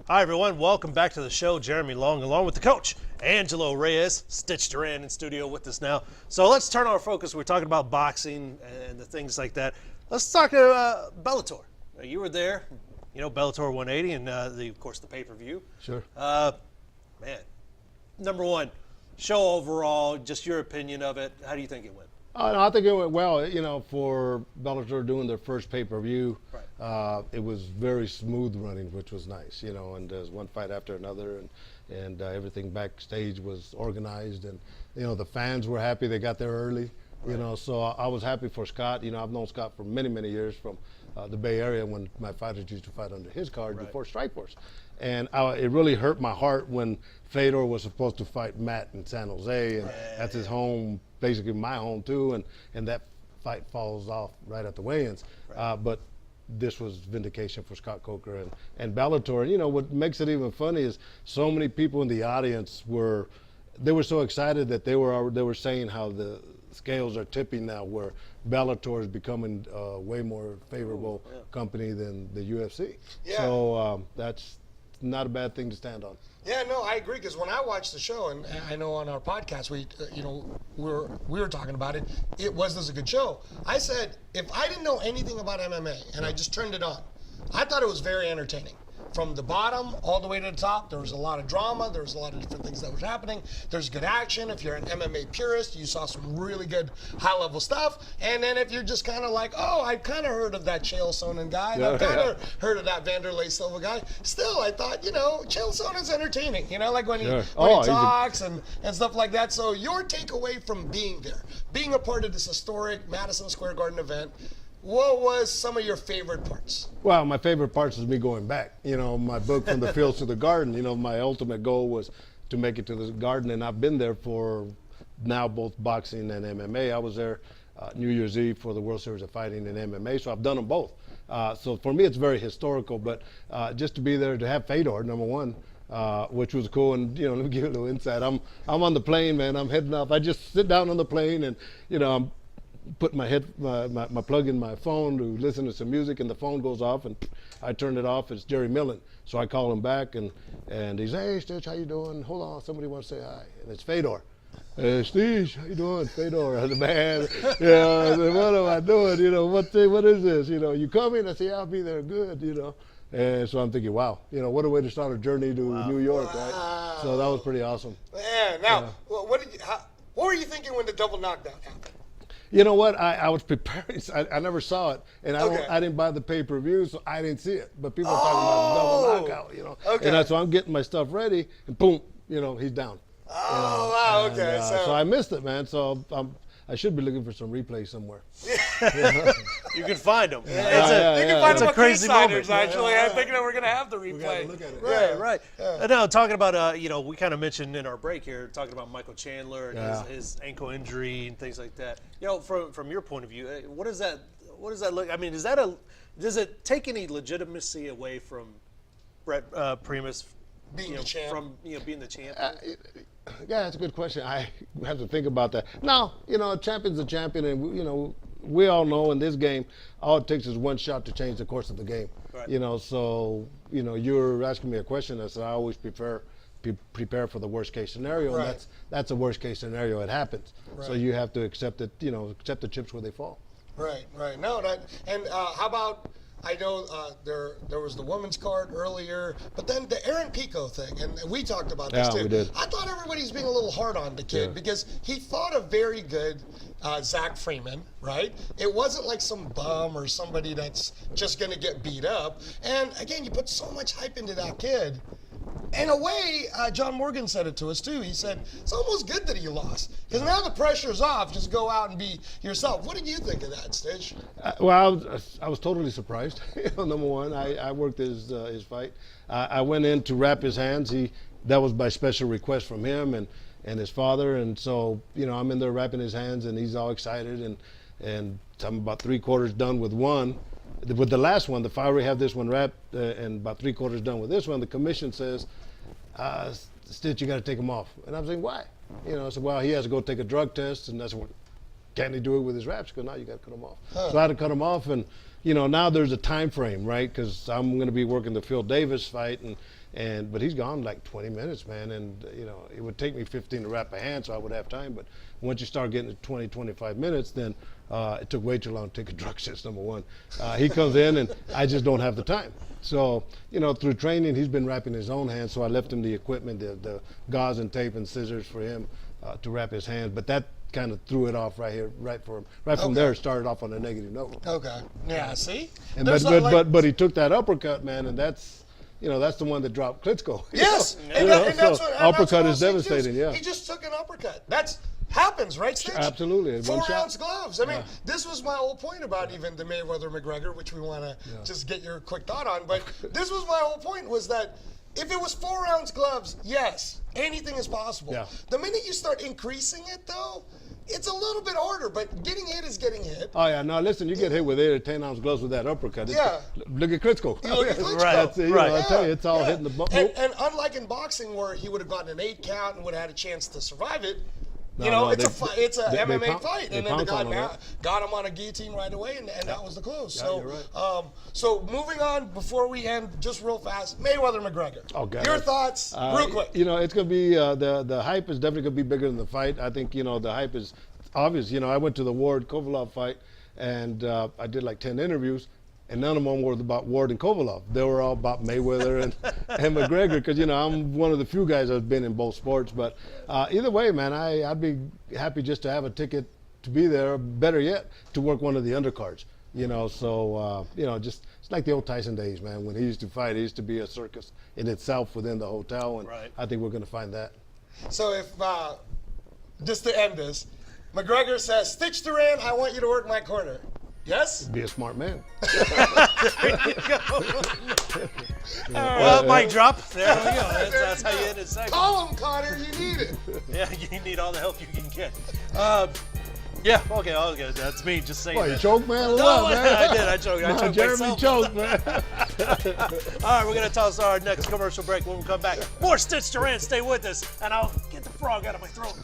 Hi, everyone. Welcome back to the show. Jeremy Long, along with the coach, Angelo Reyes, Stitch Duran in studio with us now. So let's turn our focus. We're talking about boxing and the things like that. Let's talk Bellator. You were there, Bellator 180 and, of course, the pay-per-view. Sure. Man, number one, show overall, just your opinion of it. How do you think it went? No, I think it went well. For Bellator doing their first pay-per-view, Right. it was very smooth running, which was nice. And there's one fight after another, and everything backstage was organized, and the fans were happy they got there early. Right. So I was happy for Scott. I've known Scott for many, many years from the Bay Area when my fighters used to fight under his card Right. before Strikeforce. And it really hurt my heart when Fedor was supposed to fight Matt in San Jose, and that's his home, basically my home too, and that fight falls off right at the weigh-ins. Right. But this was vindication for Scott Coker and Bellator. And what makes it even funny is so many people in the audience were so excited that they were saying how the scales are tipping now, where Bellator is becoming a way more favorable company than the UFC. Yeah. So that's not a bad thing to stand on. Yeah, no, I agree, because when I watched the show, and I know on our podcast we were talking about it, this is a good show. I said if I didn't know anything about MMA and I just turned it on, I thought it was very entertaining. From the bottom all the way to the top, there was a lot of drama. There was a lot of different things that was happening. There's good action. If you're an MMA purist, you saw some really good high-level stuff. And then if you're just kind of like, oh, I've kind of heard of that Chael Sonnen guy. And I've kind of heard of that Vanderlei Silva guy. Still, I thought, Chael Sonnen's entertaining. Like when he talks and stuff like that. So your takeaway from being there, being a part of this historic Madison Square Garden event, what was some of your favorite parts? Well, my favorite parts is me going back. My book, From the Fields to the Garden, my ultimate goal was to make it to the Garden, and I've been there for now both boxing and MMA. I was there New Year's Eve for the World Series of Fighting and MMA, so I've done them both. So for me, it's very historical, but just to be there, to have Fedor, number one, which was cool. And, let me give you a little insight. I'm on the plane, man. I'm heading off. I just sit down on the plane, and, I'm put my plug in my phone to listen to some music, and the phone goes off, and I turn it off. It's Jerry Millen. So I call him back, and he's, hey, Stitch, how you doing? Hold on, somebody wants to say hi. And it's Fedor. Hey, Stitch, how you doing? Fedor. I said, man, I said, what am I doing? What is this? You coming? I said, yeah, I'll be there. Good, And so I'm thinking, wow, what a way to start a journey to New York, right? So that was pretty awesome. Man, now, what were you thinking when the double knockdown happened? You know what? I was preparing. I never saw it, and Okay. I didn't buy the pay-per-view, so I didn't see it. But people are talking about the double knockout, Okay. And so I'm getting my stuff ready, and boom, he's down. Oh, wow, And, okay. so I missed it, man. So I should be looking for some replay somewhere. You can find them. You can find It's them a at crazy Cagesiders, moment. actually. I think that we're going to have the replay. We gotta look at it. Right. And now talking about, we kind of mentioned in our break here, talking about Michael Chandler and his ankle injury and things like that. From your point of view, what does that look? I mean, does it take any legitimacy away from Brett Primus Being the champ. from being the champ? Yeah, that's a good question. I have to think about that. No, a champion's a champion, and we all know in this game, all it takes is one shot to change the course of the game. Right. So you're asking me a question. I said I always prepare for the worst case scenario, Right. and that's a worst case scenario. It happens. Right. So you have to accept it. Accept the chips where they fall. Right. No, and how about, I know there was the women's card earlier, but then the Aaron Pico thing, and we talked about this too. We did. I thought everybody's being a little hard on the kid because he fought a very good Zach Freeman, right? It wasn't like some bum or somebody that's just going to get beat up. And again, you put so much hype into that kid. In a way, John Morgan said it to us too. He said, it's almost good that he lost, because now the pressure's off. Just go out and be yourself. What did you think of that, Stitch? Well, I was totally surprised. Number one, I worked his fight. I went in to wrap his hands. That was by special request from him and his father. And so, I'm in there wrapping his hands, and he's all excited. And I'm about 3/4 done with one. With the last one, if I already have this one wrapped and about 3/4 done with this one, the commission says, Stitch, you got to take him off. And I'm saying, why? I said, well, he has to go take a drug test, and that's what. can he do it with his wraps? Because now you got to cut them off. So I had to cut them off, and now there's a time frame, right? Because I'm going to be working the Phil Davis fight, but he's gone like 20 minutes, man, and it would take me 15 to wrap a hand, so I would have time. But once you start getting to 20, 25 minutes, then it took way too long to take a drug test. Number one, he comes in, and I just don't have the time. So through training, he's been wrapping his own hands. So I left him the equipment, the gauze and tape and scissors for him to wrap his hands. But that kind of threw it off right from there. It started off on a negative note. Okay. Yeah. See. And but he took that uppercut, man, and that's the one that dropped Klitschko. Yes. And that's what uppercut is devastating. Yeah. He just took an uppercut. That's happens, right, Stitch? Absolutely. 4-ounce gloves. I mean, this was my whole point about even the Mayweather-McGregor, which we want to just get your quick thought on. But this was my whole point, was that if it was 4-ounce gloves, yes, anything is possible. Yeah. The minute you start increasing it, though, it's a little bit harder, but getting hit is getting hit. Oh, yeah. Now, listen, you get hit with 8 or 10-ounce gloves with that uppercut. Look at Klitschko. Look at Klitschko. Right. That's it. I tell you, it's all hitting the bump. And unlike in boxing, where he would have gotten an 8 count and would have had a chance to survive it, it's a MMA fight, and then the guy got him on a guillotine right away, and that was the close. Yeah, so, you're right. So moving on, before we end, just real fast, Mayweather-McGregor. Oh, God. Your thoughts, real quick. It's going to be the hype is definitely going to be bigger than the fight. I think the hype is obvious. I went to the Ward Kovalov fight, and I did like 10 interviews. And none of them were about Ward and Kovalov. They were all about Mayweather and McGregor, because I'm one of the few guys that's been in both sports. But either way, man, I'd be happy just to have a ticket to be there. Better yet, to work one of the undercards. Just it's like the old Tyson days, man. When he used to fight, it used to be a circus in itself within the hotel, and I think we're going to find that. So if just to end this, McGregor says, "Stitch Duran, I want you to work my corner." Yes? Be a smart man. There you go. Well, mic drop. There we go. That's how you end it. Call him, Connor. You need it. Yeah, you need all the help you can get. Okay. That's me just saying. What, you that. choked, man? No, man? I did. I choked Jeremy myself. choked, man. All right, we're going to toss our next commercial break. When we come back, more Stitch Duran. Stay with us, and I'll get the frog out of my throat.